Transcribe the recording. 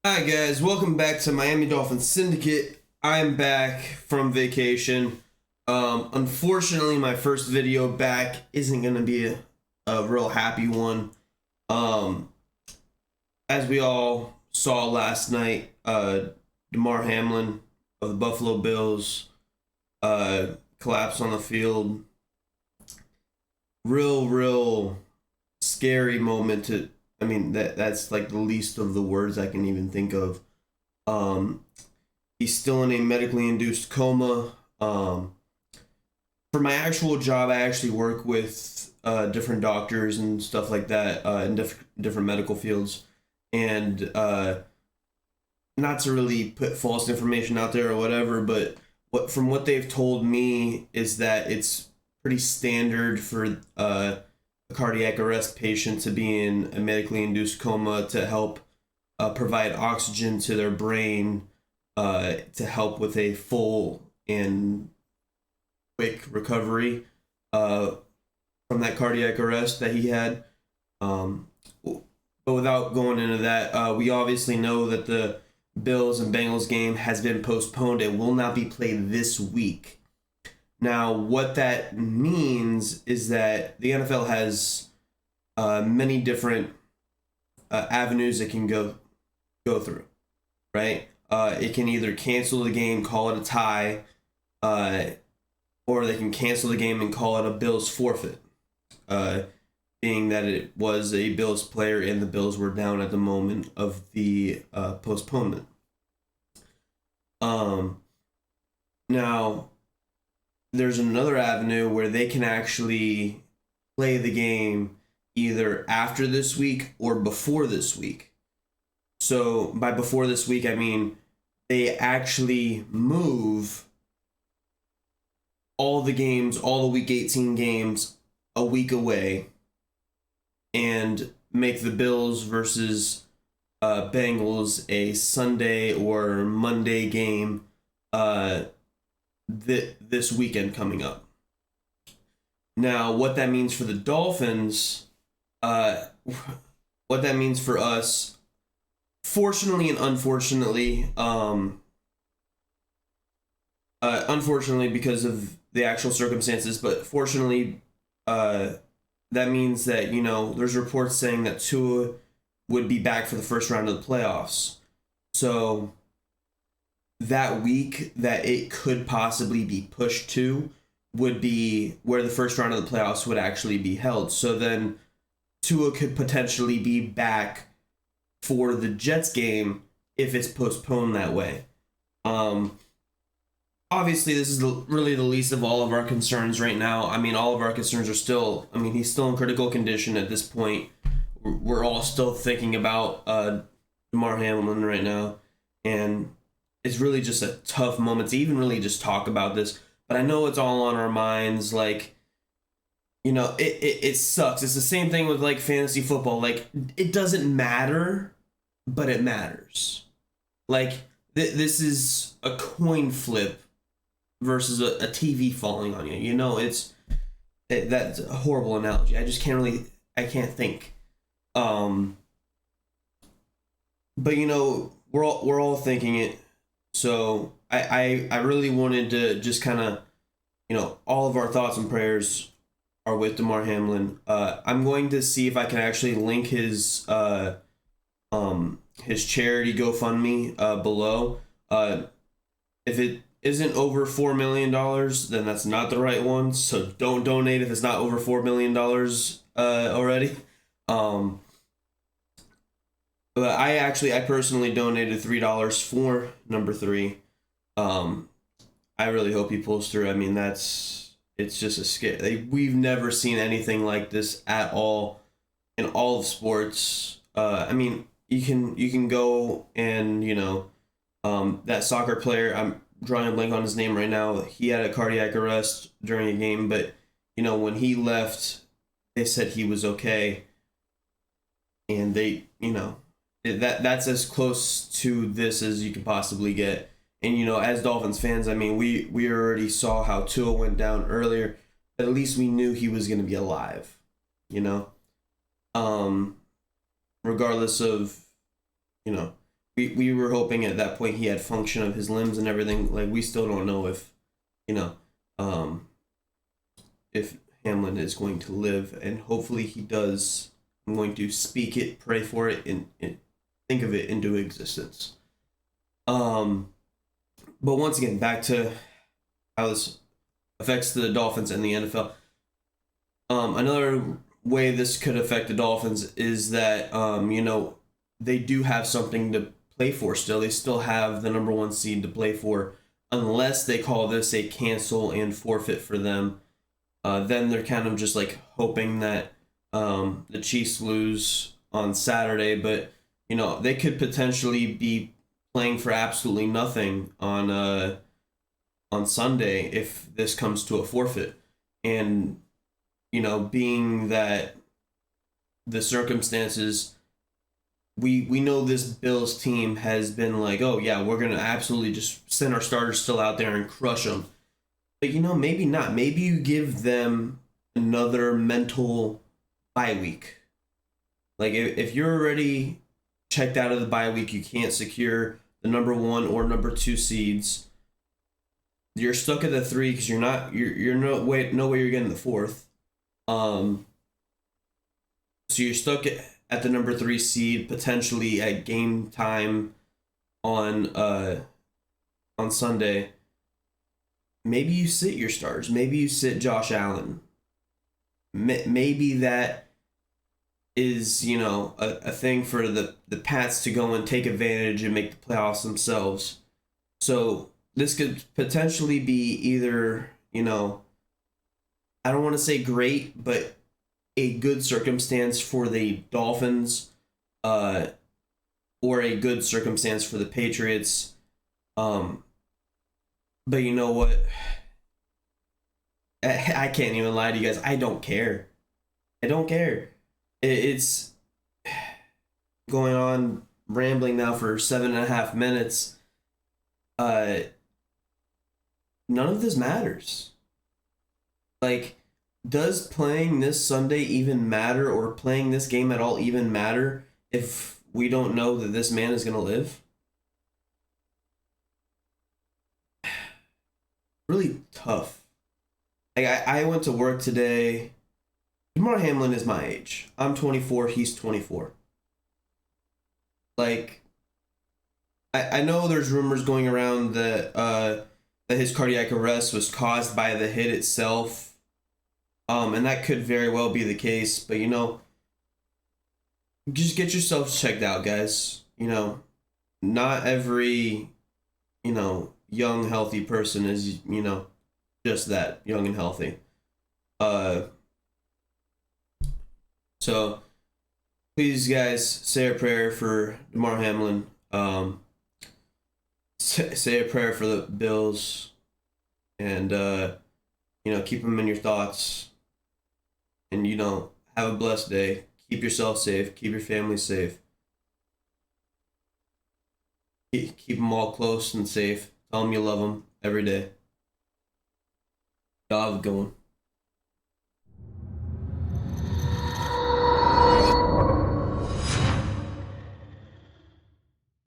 Hi guys, welcome back to Miami Dolphins Syndicate. I'm back from vacation. Unfortunately, my first video back isn't gonna be a real happy one. Um, as we all saw last night, Damar Hamlin of the Buffalo Bills collapsed on the field. Real scary moment to. I mean, that's like the least of the words I can even think of. Um, he's still in a medically induced coma. For my actual job, I actually work with different doctors and stuff like that in different medical fields. And not to really put false information out there or whatever, but from what they've told me is that it's pretty standard for a cardiac arrest patient to be in a medically induced coma to help provide oxygen to their brain to help with a full and quick recovery from that cardiac arrest that he had. But without going into that, we obviously know that the Bills and Bengals game has been postponed. It will not be played this week. Now, what that means is that the NFL has many different avenues it can go through, right? It can either cancel the game, call it a tie, or they can cancel the game and call it a Bills forfeit, being that it was a Bills player and the Bills were down at the moment of the postponement. Now, there's another avenue where they can actually play the game either after this week or before this week. So by before this week, I mean they actually move all the games, all the week 18 games a week away and make the Bills versus Bengals a Sunday or Monday game this weekend coming up. Now, what that means for the Dolphins, what that means for us, fortunately and unfortunately, unfortunately because of the actual circumstances, but fortunately, that means that, there's reports saying that Tua would be back for the first round of the playoffs. So that week that it could possibly be pushed to would be where the first round of the playoffs would actually be held. So then Tua could potentially be back for the Jets game if it's postponed that way. Obviously, this is really the least of all of our concerns right now. I mean, all of our concerns are still, he's still in critical condition at this point. We're all still thinking about Damar Hamlin right now. And it's really just a tough moment to even really just talk about this. But I know it's all on our minds. Like, it sucks. It's the same thing with, like, fantasy football. Like, it doesn't matter, but it matters. Like, this is a coin flip versus a TV falling on you. That's a horrible analogy. I just I can't think. But, we're all thinking it. So I really wanted to just kind of, all of our thoughts and prayers are with Damar Hamlin. I'm going to see if I can actually link his charity GoFundMe below. If it isn't over $4 million, then that's not the right one. So don't donate if it's not over $4 million already. But I personally donated $3 for number 3. I really hope he pulls through. I mean, it's just a scare. We've never seen anything like this at all in all of sports. You can go and, that soccer player, I'm drawing a blank on his name right now. He had a cardiac arrest during a game, but, when he left, they said he was okay. And they, that's as close to this as you can possibly get. And, as Dolphins fans, we already saw how Tua went down earlier, but at least we knew he was going to be alive, regardless of, we were hoping at that point he had function of his limbs and everything. Like, we still don't know if, you know, if Hamlin is going to live, and hopefully he does. I'm going to speak it, pray for it, and think of it into existence. But once again, back to how this affects the Dolphins and the NFL. Another way this could affect the Dolphins is that they do have something to play for still. They still have the number one seed to play for, unless they call this a cancel and forfeit for them. Then they're kind of just like hoping that the Chiefs lose on Saturday, but they could potentially be playing for absolutely nothing on Sunday if this comes to a forfeit. And being that the circumstances, we know this Bills team has been like, oh yeah, we're gonna absolutely just send our starters still out there and crush them. But maybe not. Maybe you give them another mental bye week. Like, if you're already checked out of the bye week, you can't secure the number 1 or number 2 seeds. You're stuck at the 3 because you're no way you're getting the 4th. So you're stuck at the number 3 seed, potentially at game time on Sunday. Maybe you sit your stars. Maybe you sit Josh Allen. Maybe that is, a thing for the Pats to go and take advantage and make the playoffs themselves. So this could potentially be either, I don't want to say great, but a good circumstance for the Dolphins, or a good circumstance for the Patriots. But you know what? I can't even lie to you guys. I don't care. I don't care. It's going on rambling now for 7.5 minutes. None of this matters. Like, does playing this Sunday even matter, or playing this game at all even matter if we don't know that this man is going to live? Really tough. Like, I went to work today. Damar Hamlin is my age. I'm 24. He's 24. Like, I know there's rumors going around that that his cardiac arrest was caused by the hit itself. And that could very well be the case. But, just get yourselves checked out, guys. Not every, young, healthy person is, just that, young and healthy. So, please, guys, say a prayer for Damar Hamlin. Say a prayer for the Bills. And, keep them in your thoughts. And, have a blessed day. Keep yourself safe. Keep your family safe. Keep them all close and safe. Tell them you love them every day. Y'all have a good one.